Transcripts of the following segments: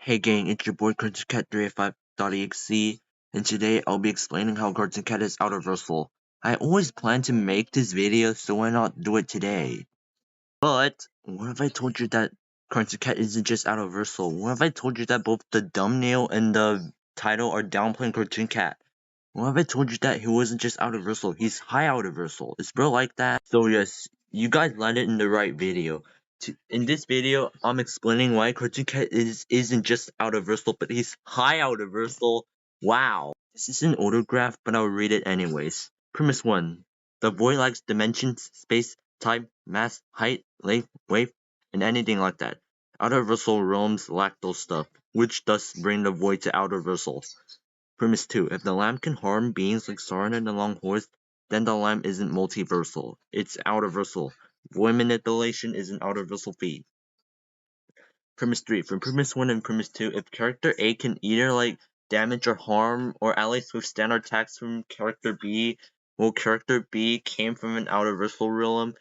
Hey gang, it's your boy CartoonCat385.exe, and today I'll be explaining how CartoonCat is Outerversal. I always planned to make this video, so why not do it today? But, what if I told you that CartoonCat isn't just Outerversal? What if I told you that both the thumbnail and the title are downplaying CartoonCat? What if I told you that he wasn't just Outerversal, he's high Outerversal? Is bro like that? So yes, you guys landed in the right video. In this video, I'm explaining why CartoonCat isn't just Outerversal, but he's high Outerversal. Wow. This is an autograph, but I'll read it anyways. Premise 1. The void likes dimensions, space, time, mass, height, length, wave, and anything like that. Outerversal realms lack those stuff, which thus bring the void to Outerversal. Premise 2. If the lamp can harm beings like Siren Head and Long Horse, then the lamp isn't multiversal. It's outerversal. Void manipulation is an outerversal feat. Premise 3. For Premise 1 and Premise 2, if character A can either damage or harm, or at least withstand attacks from character B, well, character B came from an outerversal realm.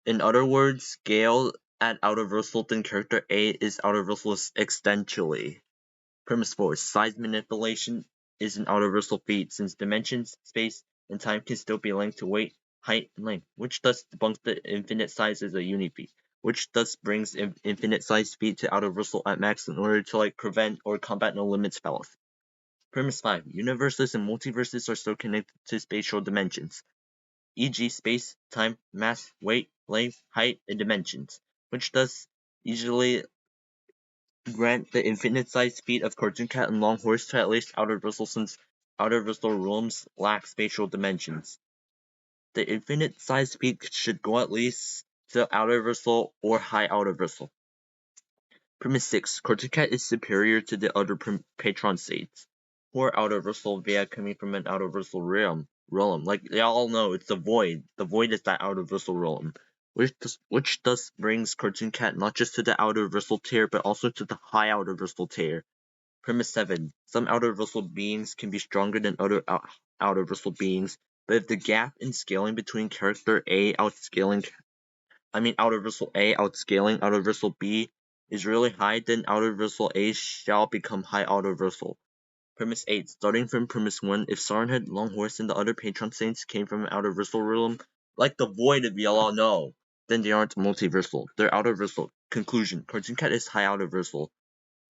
In other words, scale at outerversal, then character A is outerversal exponentially. Premise 4. Size manipulation is an outerversal feat, since dimensions, space, and time can still be linked to weight, height, and length, which thus debunks the infinite size as a unifeat, which thus brings infinite size feat to outerversal at max in order to prevent or combat no limit spells. Premise 5. Universes and multiverses are still connected to spatial dimensions, e.g. space, time, mass, weight, length, height, and dimensions, which thus easily grant the infinite size feat of CartoonCat and Long Horse to at least Outerversal, since Outerversal realms lack spatial dimensions. The infinite size feat should go at least to Outerversal or high Outerversal. Premise 6. CartoonCat is superior to the other patron states. Poor Outerversal via coming from an Outerversal realm. Like y'all know, it's the Void. The Void is that Outerversal realm. Which thus brings CartoonCat not just to the Outerversal tier, but also to the high Outerversal tier. Premise 7. Some Outerversal beings can be stronger than other Outerversal beings, but if the gap in scaling between character A outscaling Outerversal B is really high, then Outerversal A shall become high Outerversal. Premise 8. Starting from Premise 1, if Siren Head, Long Horse, and the other patron saints came from an Outerversal realm, like the Void if y'all all know, then they aren't multiversal. They're Outerversal. Conclusion. CartoonCat is high Outerversal.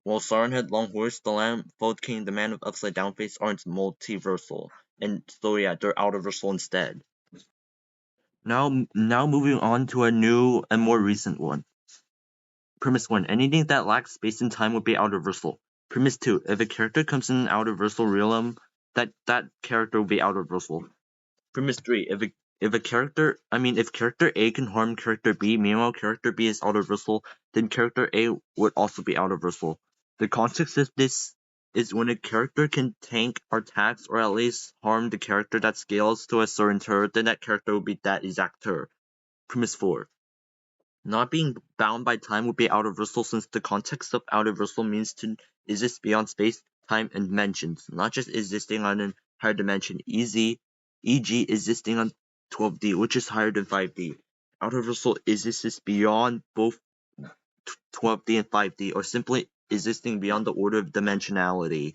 While Siren Head, Long Horse, the Lamb, Fetid King, the Man of Upside Down Face aren't multiversal. And so yeah, they're Outerversal instead. Now moving on to a new and more recent one. Premise 1. Anything that lacks space and time would be Outerversal. Premise 2. If a character comes in an Outerversal realm, that character will be Outerversal. Premise 3. If character A can harm character B, meanwhile character B is Outerversal, then character A would also be Outerversal. The context of this is when a character can tank attacks or at least harm the character that scales to a certain tier, then that character will be that exact tier. Premise 4. Not being bound by time would be Outerversal, since the context of Outerversal means to exist beyond space, time, and dimensions, not just existing on a higher dimension, e.g. existing on 12D, which is higher than 5D. Outerversal exists beyond both 12D and 5D, or simply existing beyond the order of dimensionality.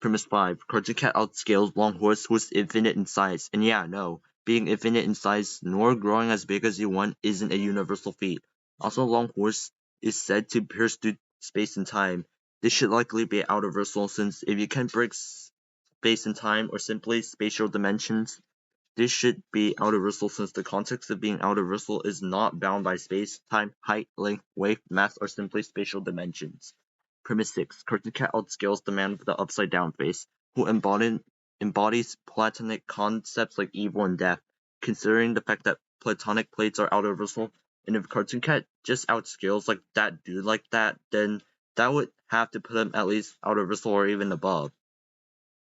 Premise 5. CartoonCat outscales Long Horse, who's infinite in size. And yeah, no, being infinite in size nor growing as big as you want isn't a universal feat. Also, Long Horse is said to pierce through space and time. This should likely be Outerversal, since if you can break space and time, or simply spatial dimensions, this should be Outerversal, since the context of being Outerversal is not bound by space, time, height, length, wave, mass, or simply spatial dimensions. Premise 6. CartoonCat outscales the Man with the Upside Down Face, who embodies platonic concepts like evil and death, considering the fact that platonic plates are Outerversal, and if CartoonCat just outscales that dude like that, then that would have to put him at least Outerversal or even above.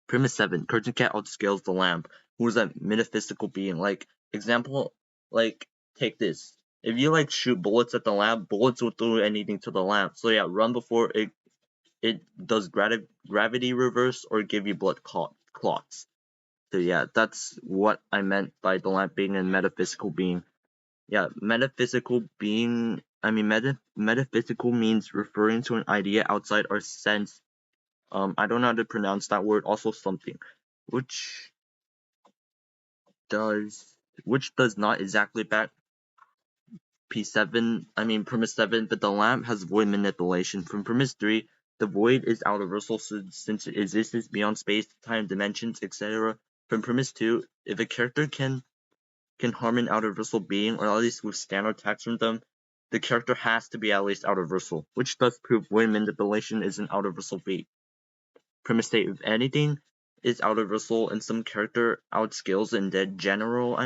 Premise 7. CartoonCat outscales the Lamp, who is a metaphysical being. Take this. If you shoot bullets at the lamp, bullets will do anything to the lamp. So yeah, run before it does gravity reverse or give you blood clots. So yeah, that's what I meant by the lamp being a metaphysical being. Yeah, metaphysical being metaphysical means referring to an idea outside our sense. I don't know how to pronounce that word. Also something, which does not exactly back premise 7, but the lamp has void manipulation. From premise 3, the void is outerversal since it exists beyond space, time, dimensions, etc. From premise 2, if a character can harm an outerversal being, or at least withstand attacks from them, the character has to be at least outerversal, which does prove void manipulation is an outerversal feat. Premise state, if anything is outerversal and some character outscales in the general,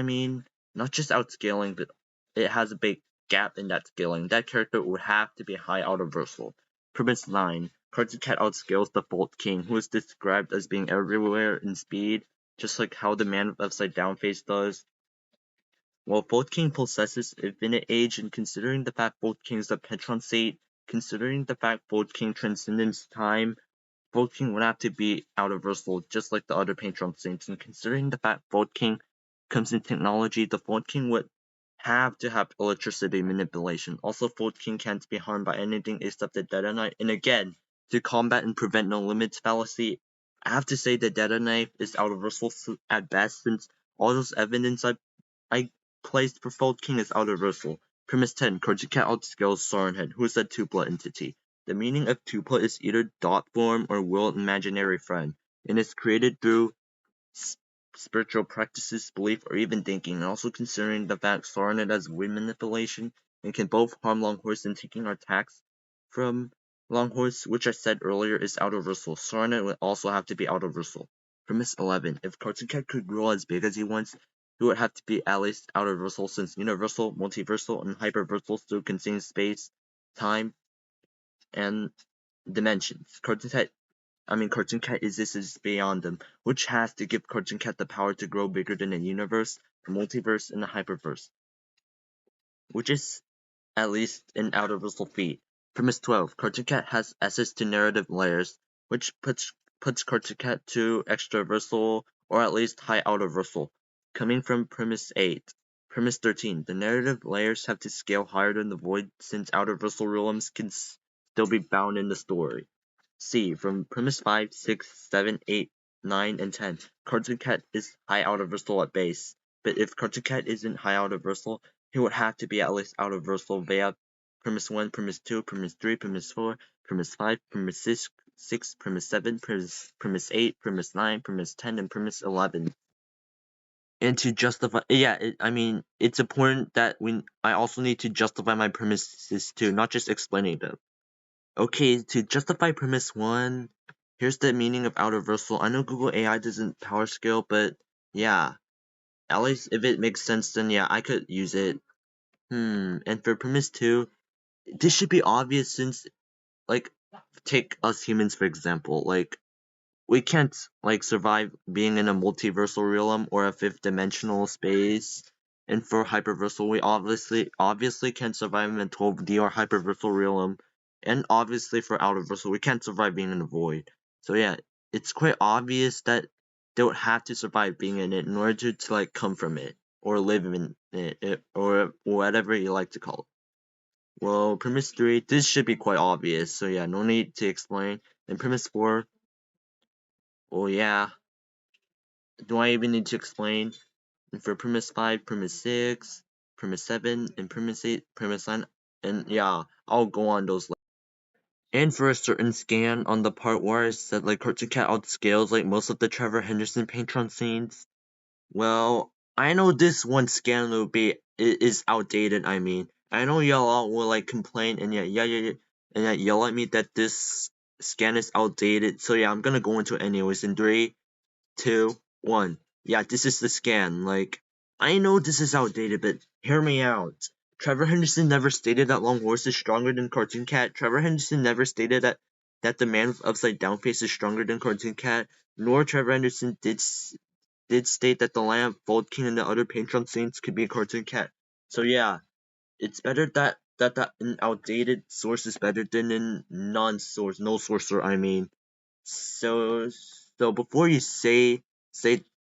not just outscaling, but it has a big gap in that scaling, that character would have to be high outerversal. Premise 9, Cartoon Cat outscales the Fetid King, who is described as being everywhere in speed, just like how the man with upside down face does. While Fetid King possesses infinite age, and considering the fact Fetid King is a Petron state, considering the fact Fetid King transcends time, Fetid King would have to be outerversal, just like the other Patron Saints, and considering the fact Fetid King comes in technology, the Fetid King would have to have electricity manipulation. Also, Fetid King can't be harmed by anything except the Detonite, and again, to combat and prevent no limits fallacy, I have to say the Detonite is outerversal at best, since all those evidence I placed for Fetid King is outerversal. Premise 10, Cartoon Cat outscales Siren Head, who is a tupla entity. The meaning of tupla is either dot form or will imaginary friend, and is created through spiritual practices, belief, or even thinking, and also considering the fact Siren Head has wind manipulation and can both harm Longhorse and taking attacks from Longhorse, which I said earlier is outerversal. Siren Head would also have to be outerversal. Premise 11. If Cartoon Cat could grow as big as he wants, he would have to be at least outerversal, since universal, multiversal, and hyperversal still contain space, time, and dimensions. Cartoon Cat exists beyond them, which has to give Cartoon Cat the power to grow bigger than a universe, a multiverse, and a hyperverse, which is at least an outerversal feat. Premise 12. Cartoon Cat has access to narrative layers, which puts Cartoon Cat to extraversal, or at least high outerversal, coming from Premise 8. Premise 13. The narrative layers have to scale higher than the void, since outerversal realms can still be bound in the story. C. From premise 5, 6, 7, 8, 9, and 10, Cartoon Cat is high outerversal at base, but if Cartoon Cat isn't high outerversal, he would have to be at least outerversal via premise 1, premise 2, premise 3, premise 4, premise 5, premise 6, premise 7, premise 8, premise 9, premise 10, and premise 11. And to justify, it's important that I also need to justify my premises too, not just explaining them. Okay, to justify premise 1, here's the meaning of outerversal. I know Google AI doesn't power scale, but yeah, at least if it makes sense, then yeah, I could use it. And for premise 2, this should be obvious since, take us humans for example, we can't, survive being in a multiversal realm or a fifth dimensional space. And for hyperversal, we obviously can't survive in a 12D or hyperversal realm. And obviously for outerversal, we can't survive being in a void. So yeah, it's quite obvious that they would have to survive being in it in order to come from it, or live in it, or whatever you like to call it. Well, premise 3, this should be quite obvious, so yeah, no need to explain. And premise 4, well yeah, do I even need to explain? And for premise 5, premise 6, premise 7, and premise 8, premise 9, and yeah, I'll go on those. And for a certain scan on the part where I said Cartoon Cat outscales most of the Trevor Henderson Patron scenes, well, I know this one scan is outdated. I know y'all will complain and yell at me that this scan is outdated. So yeah, I'm gonna go into it anyways in 3, 2, 1. Yeah, this is the scan. I know this is outdated, but hear me out. Trevor Henderson never stated that Long Horse is stronger than Cartoon Cat. Trevor Henderson never stated that the man with upside down face is stronger than Cartoon Cat. Nor Trevor Henderson did state that the lamp, Fetid King, and the other Patron Saints could be a Cartoon Cat. So yeah, it's better that an outdated source is better than a non-source, no sorcerer. So before you say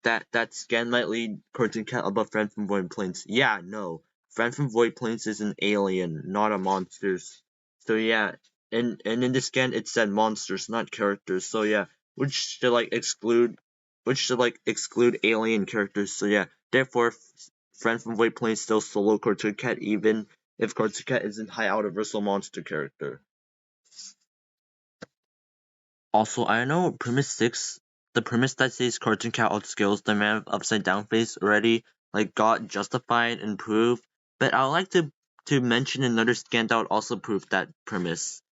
that scan might lead Cartoon Cat above Friend from Void Plains, yeah, no. Friend from Void Planes is an alien, not a monster. So yeah, and in the scan it said monsters, not characters. So yeah, which should exclude alien characters. So yeah, therefore, Friend from Void Planes still solo Cartoon Cat, even if Cartoon Cat isn't high Outerversal monster character. Also, I know premise 6, the premise that says Cartoon Cat outscales the man with upside down face already got justified and proved, but I would like to mention another scan that would also prove that premise.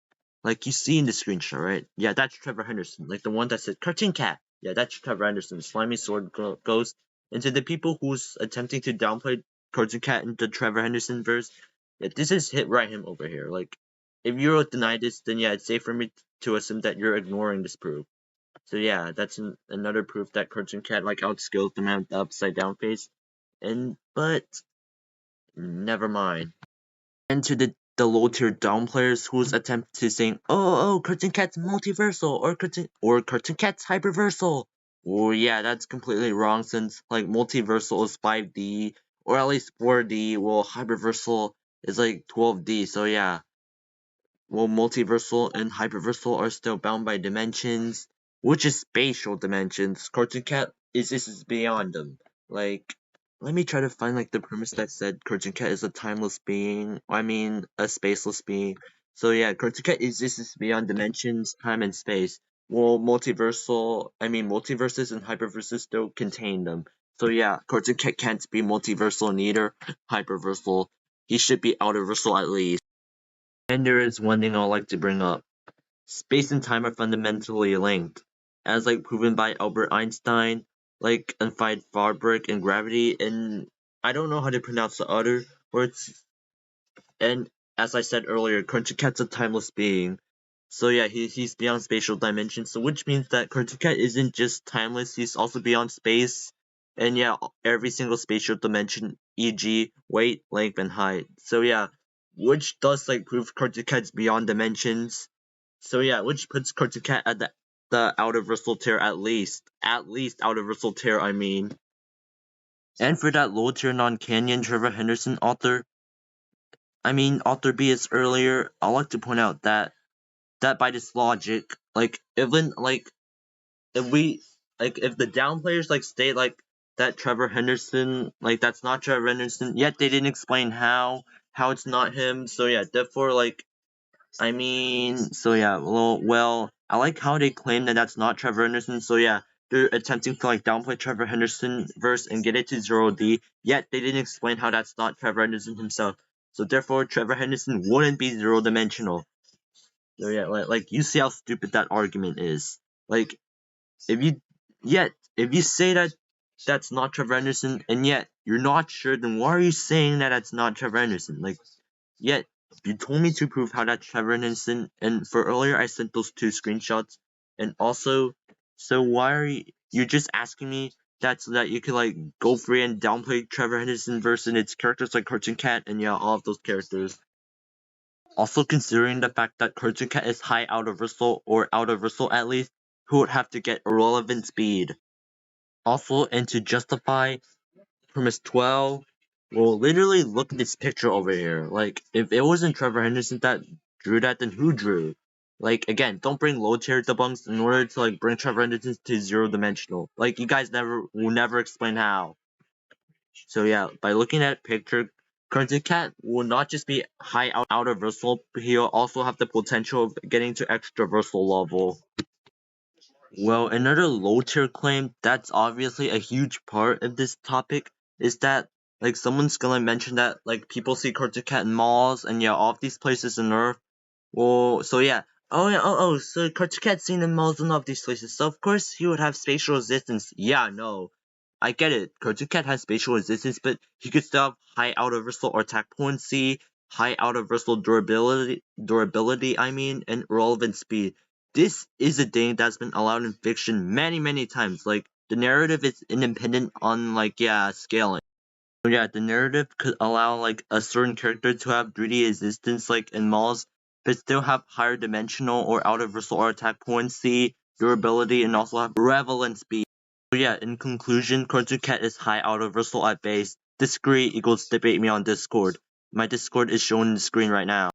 Like you see in the screenshot, right? Yeah, that's Trevor Henderson, like the one that said Cartoon Cat. Yeah, that's Trevor Henderson. Slimy Sword goes into the people who's attempting to downplay Cartoon Cat in the Trevor Henderson verse. Yeah, this is hit right him over here. Like, if you deny this, then yeah, it's safe for me to assume that you're ignoring this proof. So yeah, that's another proof that Cartoon Cat outskills the man with the upside down face. But never mind. And to the low tier down players whose attempt to saying, oh, Cartoon Cat's multiversal or Cartoon Cat's hyperversal. Well, yeah, that's completely wrong since multiversal is 5D or at least 4D, while hyperversal is 12D. So yeah, well, multiversal and hyperversal are still bound by dimensions, which is spatial dimensions. Cartoon Cat is beyond them. Let me try to find the premise that said Cartoon Cat is a timeless being. I mean, a spaceless being. So yeah, Cartoon Cat exists beyond dimensions, time, and space. Well, multiverses and hyperverses still contain them. So yeah, Cartoon Cat can't be multiversal neither hyperversal. He should be outerversal at least. And there is one thing I'd like to bring up. Space and time are fundamentally linked, as proven by Albert Einstein, unfinite fabric and gravity, and I don't know how to pronounce the other words. And as I said earlier, Cartoon Cat's a timeless being. So yeah, he's beyond spatial dimensions, so which means that Cartoon Cat isn't just timeless, he's also beyond space. And yeah, every single spatial dimension, e.g. weight, length, and height. So yeah, which does prove Cartoon Cat's beyond dimensions. So yeah, which puts Cartoon Cat at the Outerversal tier at least. At least Outerversal tier, I mean. And for that low tier non-Canyon Trevor Henderson author B is earlier, I'd like to point out that by this logic, even if the down players state that Trevor Henderson, that's not Trevor Henderson, yet they didn't explain how it's not him. So yeah, therefore so yeah, well, I like how they claim that that's not Trevor Henderson. So yeah, they're attempting to downplay Trevor Henderson verse and get it to 0D. Yet they didn't explain how that's not Trevor Henderson himself. So therefore, Trevor Henderson wouldn't be zero dimensional. So yeah, you see how stupid that argument is. If you say that that's not Trevor Henderson, and yet you're not sure, then why are you saying that that's not Trevor Henderson? Yet you told me to prove how that's Trevor Henderson, and for earlier I sent those 2 screenshots, and also, so why are you just asking me that so that you could go free and downplay Trevor Henderson versus its characters like Cartoon Cat and yeah, all of those characters. Also considering the fact that Cartoon Cat is high Outerversal or Outerversal at least, who would have to get irrelevant speed. Also, and to justify premise 12, well, literally look at this picture over here. If it wasn't Trevor Henderson that drew that, then who drew? Again, don't bring low tier debunks in order to bring Trevor Henderson to 0 dimensional. You guys will never explain how. So yeah, by looking at picture, Cartoon Cat will not just be high Outerversal, but he'll also have the potential of getting to extraversal level. Well, another low tier claim that's obviously a huge part of this topic is that someone's gonna mention that people see Cartoon Cat in malls and yeah, all of these places on Earth. Well, so yeah. Oh yeah, so Cartoon Cat's seen in malls and all of these places, so of course he would have spatial resistance. Yeah, no. I get it. Cartoon Cat has spatial resistance, but he could still have high outerversal attack potency, high outerversal durability, and relevant speed. This is a thing that's been allowed in fiction many times. The narrative is independent on scaling. So yeah, the narrative could allow a certain character to have 3D existence in malls, but still have higher dimensional or outerversal or attack potency, durability, and also have relevant speed. So yeah, in conclusion, Cartoon Cat is high outerversal at base, Disagree equals debate me on Discord. My Discord is shown on the screen right now.